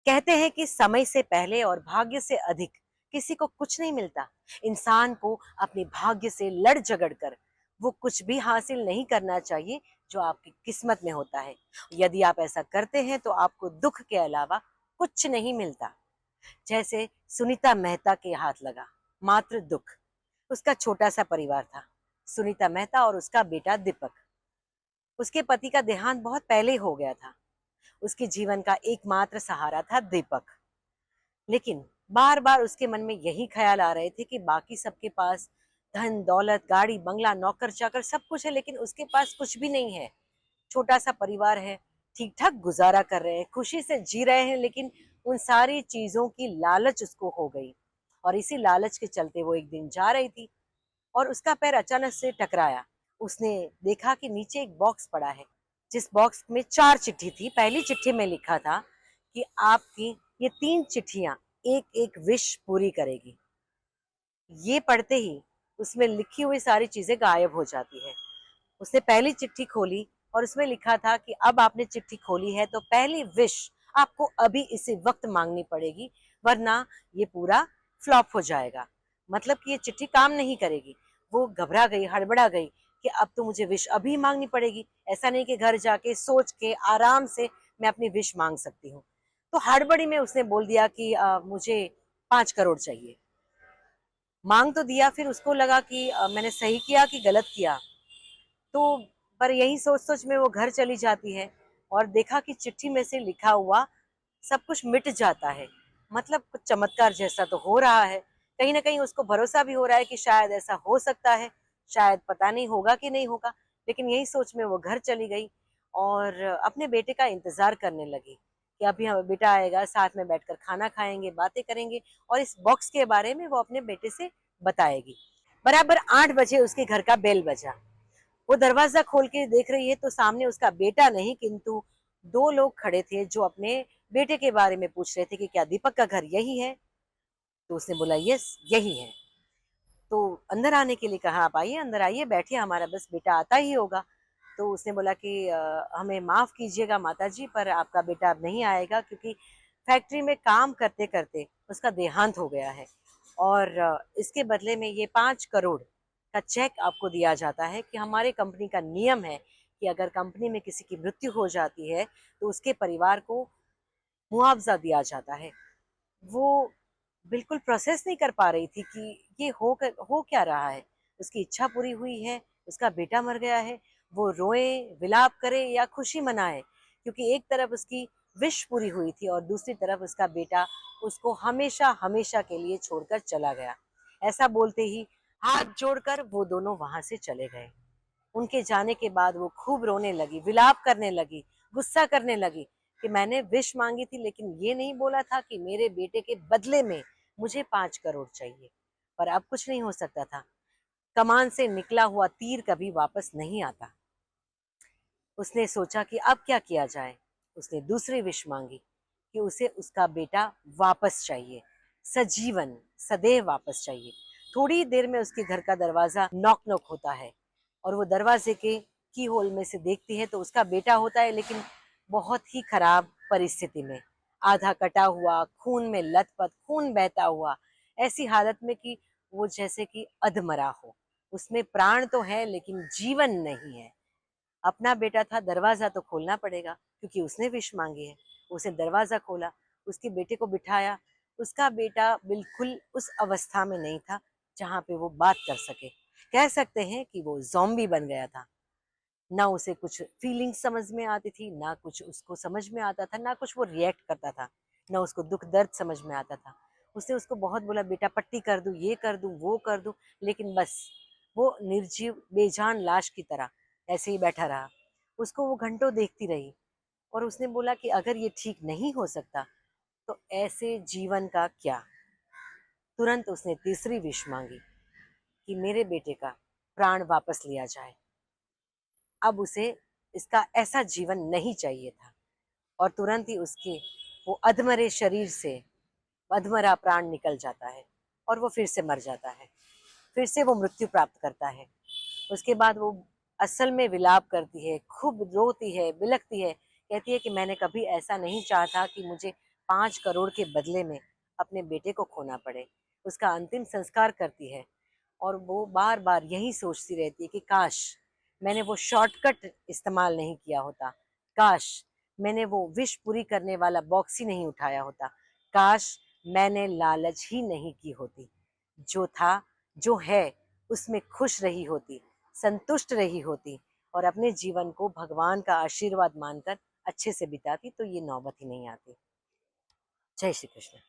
कहते हैं कि समय से पहले और भाग्य से अधिक किसी को कुछ नहीं मिलता। इंसान को अपने भाग्य से लड़ झगड़ कर वो कुछ भी हासिल नहीं करना चाहिए जो आपकी किस्मत में होता है। यदि आप ऐसा करते हैं तो आपको दुख के अलावा कुछ नहीं मिलता। जैसे सुनीता मेहता के हाथ लगा मात्र दुख। उसका छोटा सा परिवार था, सुनीता मेहता और उसका बेटा दीपक। उसके पति का देहांत बहुत पहले हो गया था। उसके जीवन का एकमात्र सहारा था दीपक। लेकिन बार बार उसके मन में यही ख्याल आ रहे थे कि बाकी सबके पास धन दौलत गाड़ी बंगला नौकर चाकर सब कुछ है, लेकिन उसके पास कुछ भी नहीं है। छोटा सा परिवार है, ठीक ठाक गुजारा कर रहे हैं, खुशी से जी रहे हैं, लेकिन उन सारी चीजों की लालच उसको हो गई। और इसी लालच के चलते वो एक दिन जा रही थी और उसका पैर अचानक से टकराया। उसने देखा कि नीचे एक बॉक्स पड़ा है, जिस बॉक्स में 4 चिट्ठी थी। पहली चिट्ठी में लिखा था कि आपकी ये 3 चिट्ठियां एक एक विश पूरी करेगी। ये पढ़ते ही उसमें लिखी हुई सारी चीजें गायब हो जाती है। उसने पहली चिट्ठी खोली और उसमें लिखा था कि अब आपने चिट्ठी खोली है तो पहली विश आपको अभी इसी वक्त मांगनी पड़ेगी, वरना ये पूरा फ्लॉप हो जाएगा। मतलब कि ये चिट्ठी काम नहीं करेगी। वो घबरा गई, हड़बड़ा गई कि अब तो मुझे विश अभी मांगनी पड़ेगी। ऐसा नहीं कि घर जाके सोच के आराम से मैं अपनी विश मांग सकती हूँ। तो हड़बड़ी में उसने बोल दिया कि मुझे 5 करोड़ चाहिए। मांग तो दिया, फिर उसको लगा कि मैंने सही किया कि गलत किया। तो पर यही सोच सोच में वो घर चली जाती है और देखा कि चिट्ठी में से लिखा हुआ सब कुछ मिट जाता है। मतलब कुछ चमत्कार जैसा तो हो रहा है। कहीं ना कहीं उसको भरोसा भी हो रहा है कि शायद ऐसा हो सकता है, शायद पता नहीं होगा कि नहीं होगा। लेकिन यही सोच में वो घर चली गई और अपने बेटे का इंतजार करने लगी कि अभी हम बेटा आएगा, साथ में बैठकर खाना खाएंगे, बातें करेंगे और इस बॉक्स के बारे में वो अपने बेटे से बताएगी। बराबर 8 बजे उसके घर का बेल बजा। वो दरवाजा खोल के देख रही है तो सामने उसका बेटा नहीं किंतु 2 लोग खड़े थे जो अपने बेटे के बारे में पूछ रहे थे कि क्या दीपक का घर यही है। तो उसने बोला यस यही है। तो अंदर आने के लिए कहा, आप आइए, अंदर आइए, बैठिए, हमारा बस बेटा आता ही होगा। तो उसने बोला कि हमें माफ कीजिएगा माता जी, पर आपका बेटा अब नहीं आएगा क्योंकि फैक्ट्री में काम करते करते उसका देहांत हो गया है और इसके बदले में ये 5 करोड़ का चेक आपको दिया जाता है कि हमारे कंपनी का नियम है कि अगर कंपनी में किसी की मृत्यु हो जाती है तो उसके परिवार को मुआवजा दिया जाता है। वो बिल्कुल प्रोसेस नहीं कर पा रही थी कि ये हो क्या रहा है। उसकी इच्छा पूरी हुई है, उसका बेटा मर गया है। वो रोए, विलाप करे या खुशी मनाए, क्योंकि एक तरफ उसकी विश पूरी हुई थी और दूसरी तरफ उसका बेटा उसको हमेशा हमेशा के लिए छोड़कर चला गया। ऐसा बोलते ही हाथ जोड़कर वो दोनों वहां से चले गए। उनके जाने के बाद वो खूब रोने लगी, विलाप करने लगी, गुस्सा करने लगी कि मैंने विश मांगी थी लेकिन ये नहीं बोला था कि मेरे बेटे के बदले में मुझे 5 करोड़ चाहिए। पर अब कुछ नहीं हो सकता था। कमान से निकला हुआ तीर कभी वापस नहीं आता। उसने सोचा कि अब क्या किया जाए। उसने दूसरी विश मांगी कि उसे उसका बेटा वापस चाहिए, सजीवन, सदैव वापस चाहिए। थोड़ी देर में उसके घर का दरवाजा नॉक नॉक होता है और वो दरवाजे के की होल में से देखती है तो उसका बेटा होता है, लेकिन बहुत ही खराब परिस्थिति में, आधा कटा हुआ, खून में लथपथ, खून बहता हुआ, ऐसी हालत में कि वो जैसे कि अधमरा हो। उसमें प्राण तो है लेकिन जीवन नहीं है। अपना बेटा था, दरवाजा तो खोलना पड़ेगा क्योंकि उसने विश मांगी है। उसने दरवाजा खोला, उसके बेटे को बिठाया। उसका बेटा बिल्कुल उस अवस्था में नहीं था जहां पे वो बात कर सके। कह सकते हैं कि वो ज़ॉम्बी बन गया था। ना उसे कुछ फीलिंग समझ में आती थी, ना कुछ उसको समझ में आता था, ना कुछ वो रिएक्ट करता था, ना उसको दुख दर्द समझ में आता था। उसने उसको बहुत बोला, बेटा पट्टी कर दूं, ये कर दूं, वो कर दूं, लेकिन बस वो निर्जीव बेजान लाश की तरह ऐसे ही बैठा रहा। उसको वो घंटों देखती रही और उसने बोला कि अगर ये ठीक नहीं हो सकता तो ऐसे जीवन का क्या। तुरंत उसने तीसरी विश मांगी कि मेरे बेटे का प्राण वापस लिया जाए। अब उसे इसका ऐसा जीवन नहीं चाहिए था और तुरंत ही उसके वो अधमरे शरीर से अधमरा प्राण निकल जाता है और वो फिर से मर जाता है। फिर से वो मृत्यु प्राप्त करता है। उसके बाद वो असल में विलाप करती है, खूब रोती है, बिलखती है, कहती है कि मैंने कभी ऐसा नहीं चाहा था कि मुझे 5 करोड़ के बदले में अपने बेटे को खोना पड़े। उसका अंतिम संस्कार करती है और वो बार बार यही सोचती रहती है कि काश मैंने वो शॉर्टकट इस्तेमाल नहीं किया होता, काश मैंने वो विश पूरी करने वाला बॉक्स ही नहीं उठाया होता, काश मैंने लालच ही नहीं की होती। जो था, जो है, उसमें खुश रही होती, संतुष्ट रही होती और अपने जीवन को भगवान का आशीर्वाद मानकर अच्छे से बिताती, तो ये नौबत ही नहीं आती। जय श्री कृष्ण।